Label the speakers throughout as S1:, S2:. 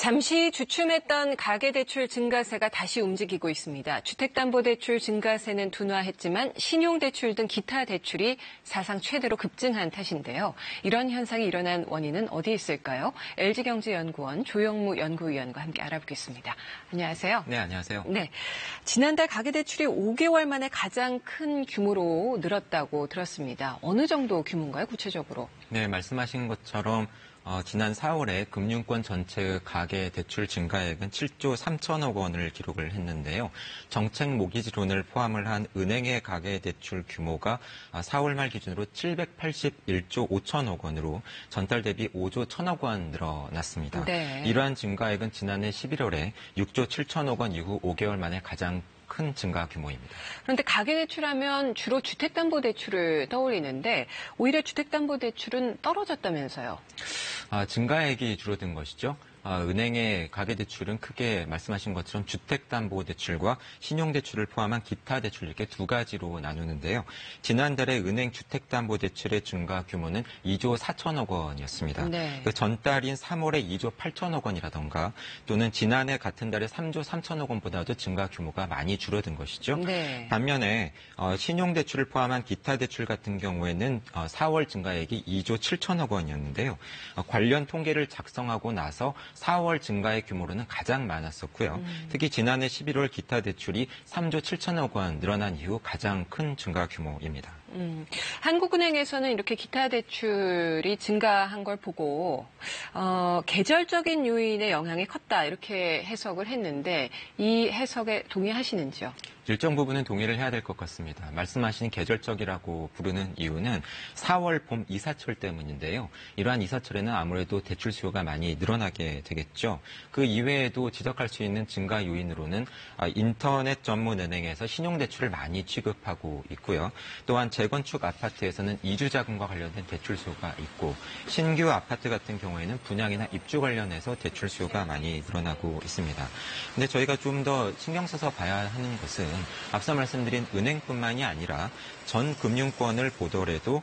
S1: 잠시 주춤했던 가계대출 증가세가 다시 움직이고 있습니다. 주택담보대출 증가세는 둔화했지만 신용대출 등 기타 대출이 사상 최대로 급증한 탓인데요. 이런 현상이 일어난 원인은 어디에 있을까요? LG경제연구원 조영무 연구위원과 함께 알아보겠습니다. 안녕하세요.
S2: 네, 안녕하세요.
S1: 네, 지난달 가계대출이 5개월 만에 가장 큰 규모로 늘었다고 들었습니다. 어느 정도 규모인가요, 구체적으로?
S2: 네, 말씀하신 것처럼 지난 4월에 금융권 전체의 가계 대출 증가액은 7조 3천억 원을 기록을 했는데요. 정책 모기지론을 포함을 한 은행의 가계 대출 규모가 4월 말 기준으로 781조 5천억 원으로 전달 대비 5조 1천억 원 늘어났습니다.
S1: 네.
S2: 이러한 증가액은 지난해 11월에 6조 7천억 원 이후 5개월 만에 가장 큰 증가 규모입니다.
S1: 그런데 가계대출하면 주로 주택담보대출을 떠올리는데 오히려 주택담보대출은 떨어졌다면서요?
S2: 증가액이 줄어든 것이죠. 은행의 가계대출은 크게 말씀하신 것처럼 주택담보대출과 신용대출을 포함한 기타 대출 이렇게 두 가지로 나누는데요. 지난달에 은행 주택담보대출의 증가 규모는 2조 4천억 원이었습니다.
S1: 네.
S2: 그 전달인 3월에 2조 8천억 원이라던가 또는 지난해 같은 달에 3조 3천억 원보다도 증가 규모가 많이 줄어든 것이죠.
S1: 네.
S2: 반면에 신용대출을 포함한 기타 대출 같은 경우에는 4월 증가액이 2조 7천억 원이었는데요. 관련 통계를 작성하고 나서 4월 증가의 규모로는 가장 많았었고요. 특히 지난해 11월 기타 대출이 3조 7천억 원 늘어난 이후 가장 큰 증가 규모입니다.
S1: 한국은행에서는 이렇게 기타 대출이 증가한 걸 보고 계절적인 요인의 영향이 컸다 이렇게 해석을 했는데 이 해석에 동의하시는지요?
S2: 일정 부분은 동의를 해야 될 것 같습니다. 말씀하신 계절적이라고 부르는 이유는 4월 봄 이사철 때문인데요. 이러한 이사철에는 아무래도 대출 수요가 많이 늘어나게 되겠죠. 그 이외에도 지적할 수 있는 증가 요인으로는 인터넷 전문 은행에서 신용대출을 많이 취급하고 있고요. 또한 재건축 아파트에서는 이주자금과 관련된 대출 수요가 있고 신규 아파트 같은 경우에는 분양이나 입주 관련해서 대출 수요가 많이 늘어나고 있습니다. 근데 저희가 좀 더 신경 써서 봐야 하는 것은 앞서 말씀드린 은행뿐만이 아니라 전 금융권을 보더라도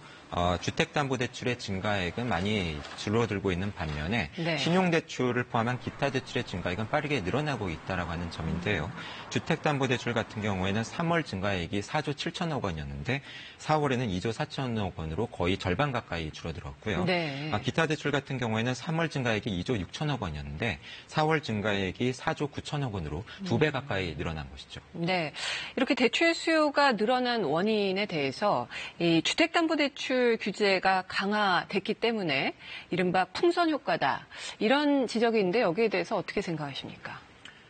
S2: 주택담보대출의 증가액은 많이 줄어들고 있는 반면에
S1: 네.
S2: 신용대출을 포함한 기타 대출의 증가액은 빠르게 늘어나고 있다라고 하는 점인데요. 주택담보대출 같은 경우에는 3월 증가액이 4조 7천억 원이었는데 4월에는 2조 4천억 원으로 거의 절반 가까이 줄어들었고요.
S1: 네.
S2: 기타 대출 같은 경우에는 3월 증가액이 2조 6천억 원이었는데 4월 증가액이 4조 9천억 원으로 2배 가까이 늘어난 것이죠.
S1: 네, 이렇게 대출 수요가 늘어난 원인에 대해서 이 주택담보대출 규제가 강화됐기 때문에 이른바 풍선 효과다 이런 지적이 있는데 여기에 대해서 어떻게 생각하십니까?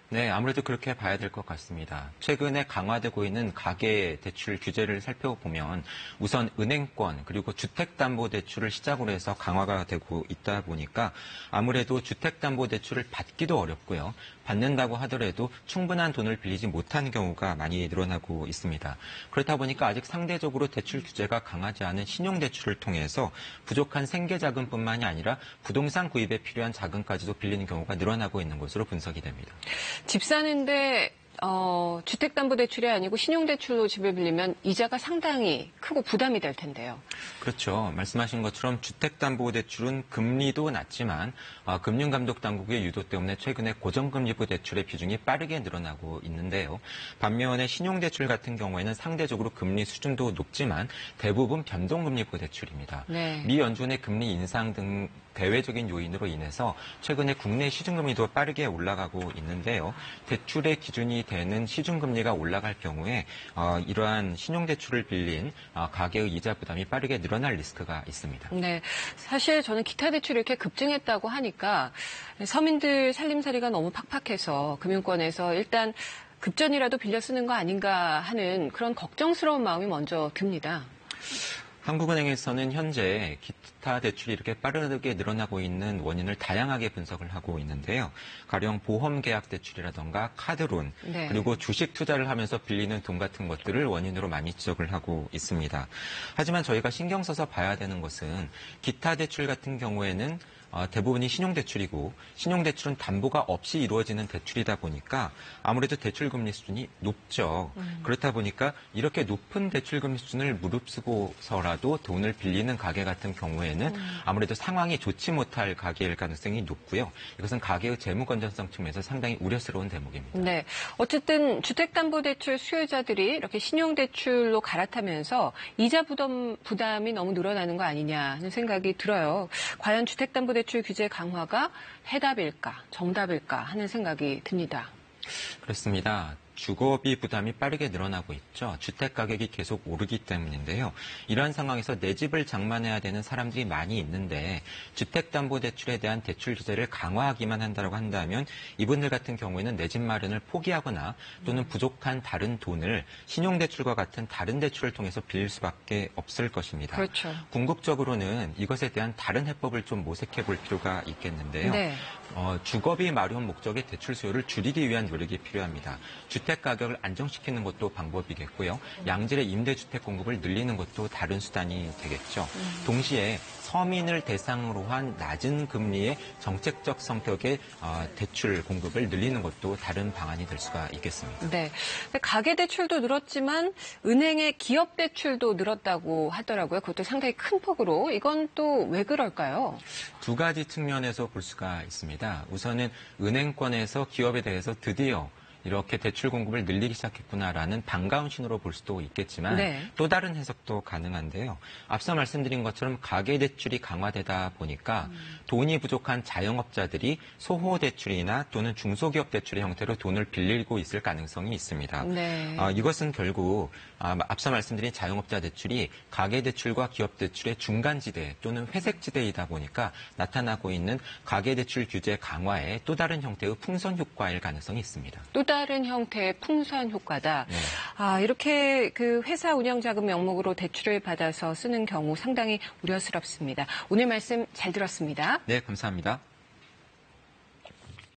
S2: 네, 아무래도 그렇게 봐야 될 것 같습니다. 최근에 강화되고 있는 가계 대출 규제를 살펴보면 우선 은행권 그리고 주택담보대출을 시작으로 해서 강화가 되고 있다 보니까 아무래도 주택담보대출을 받기도 어렵고요. 받는다고 하더라도 충분한 돈을 빌리지 못하는 경우가 많이 늘어나고 있습니다. 그렇다 보니까 아직 상대적으로 대출 규제가 강하지 않은 신용대출을 통해서 부족한 생계자금뿐만이 아니라 부동산 구입에 필요한 자금까지도 빌리는 경우가 늘어나고 있는 것으로 분석이 됩니다.
S1: 집 사는데 주택담보대출이 아니고 신용대출로 집을 빌리면 이자가 상당히 크고 부담이 될 텐데요.
S2: 그렇죠. 말씀하신 것처럼 주택담보대출은 금리도 낮지만 금융감독당국의 유도 때문에 최근에 고정금리부 대출의 비중이 빠르게 늘어나고 있는데요. 반면에 신용대출 같은 경우에는 상대적으로 금리 수준도 높지만 대부분 변동금리부 대출입니다.
S1: 네.
S2: 미 연준의 금리 인상 등 대외적인 요인으로 인해서 최근에 국내 시중금리도 빠르게 올라가고 있는데요. 대출의 기준이 되는 시중금리가 올라갈 경우에 이러한 신용대출을 빌린 가계의 이자 부담이 빠르게 늘어날 리스크가 있습니다.
S1: 네, 사실 저는 기타 대출이 이렇게 급증했다고 하니까 서민들 살림살이가 너무 팍팍해서 금융권에서 일단 급전이라도 빌려 쓰는 거 아닌가 하는 그런 걱정스러운 마음이 먼저 듭니다.
S2: 한국은행에서는 현재 기타 대출이 이렇게 빠르게 늘어나고 있는 원인을 다양하게 분석을 하고 있는데요. 가령 보험 계약 대출이라던가 카드론,
S1: 네.
S2: 그리고 주식 투자를 하면서 빌리는 돈 같은 것들을 원인으로 많이 지적을 하고 있습니다. 하지만 저희가 신경 써서 봐야 되는 것은 기타 대출 같은 경우에는 대부분이 신용대출이고 신용대출은 담보가 없이 이루어지는 대출이다 보니까 아무래도 대출금리 수준이 높죠. 그렇다 보니까 이렇게 높은 대출금리 수준을 무릅쓰고서라도 돈을 빌리는 가게 같은 경우에는 아무래도 상황이 좋지 못할 가게일 가능성이 높고요. 이것은 가게의 재무 건전성 측면에서 상당히 우려스러운 대목입니다.
S1: 네, 어쨌든 주택담보대출 수요자들이 이렇게 신용대출로 갈아타면서 이자 부담이 너무 늘어나는 거 아니냐 하는 생각이 들어요. 과연 주택담보대출 규제 강화가 해답일까, 정답일까 하는 생각이 듭니다.
S2: 그렇습니다. 주거비 부담이 빠르게 늘어나고 있죠. 주택 가격이 계속 오르기 때문인데요. 이러한 상황에서 내 집을 장만해야 되는 사람들이 많이 있는데 주택담보대출에 대한 대출 규제를 강화하기만 한다고 한다면 이분들 같은 경우에는 내 집 마련을 포기하거나 또는 부족한 다른 돈을 신용대출과 같은 다른 대출을 통해서 빌릴 수밖에 없을 것입니다.
S1: 그렇죠.
S2: 궁극적으로는 이것에 대한 다른 해법을 좀 모색해 볼 필요가 있겠는데요.
S1: 네.
S2: 주거비 마련 목적의 대출 수요를 줄이기 위한 노력이 필요합니다. 주택 가격을 안정시키는 것도 방법이겠고요. 양질의 임대주택 공급을 늘리는 것도 다른 수단이 되겠죠. 동시에 서민을 대상으로 한 낮은 금리의 정책적 성격의 대출 공급을 늘리는 것도 다른 방안이 될 수가 있겠습니다.
S1: 네. 가계대출도 늘었지만 은행의 기업대출도 늘었다고 하더라고요. 그것도 상당히 큰 폭으로. 이건 또 왜 그럴까요?
S2: 두 가지 측면에서 볼 수가 있습니다. 우선은 은행권에서 기업에 대해서 드디어 이렇게 대출 공급을 늘리기 시작했구나라는 반가운 신호로 볼 수도 있겠지만
S1: 네.
S2: 또 다른 해석도 가능한데요. 앞서 말씀드린 것처럼 가계대출이 강화되다 보니까 돈이 부족한 자영업자들이 소호대출이나 또는 중소기업 대출의 형태로 돈을 빌리고 있을 가능성이 있습니다.
S1: 네.
S2: 이것은 결국 앞서 말씀드린 자영업자 대출이 가계대출과 기업대출의 중간지대 또는 회색지대이다 보니까 나타나고 있는 가계대출 규제 강화의 또 다른 형태의 풍선 효과일 가능성이 있습니다.
S1: 또 다른 형태의 풍선 효과다.
S2: 네.
S1: 이렇게 그 회사 운영자금 명목으로 대출을 받아서 쓰는 경우 상당히 우려스럽습니다. 오늘 말씀 잘 들었습니다.
S2: 네, 감사합니다.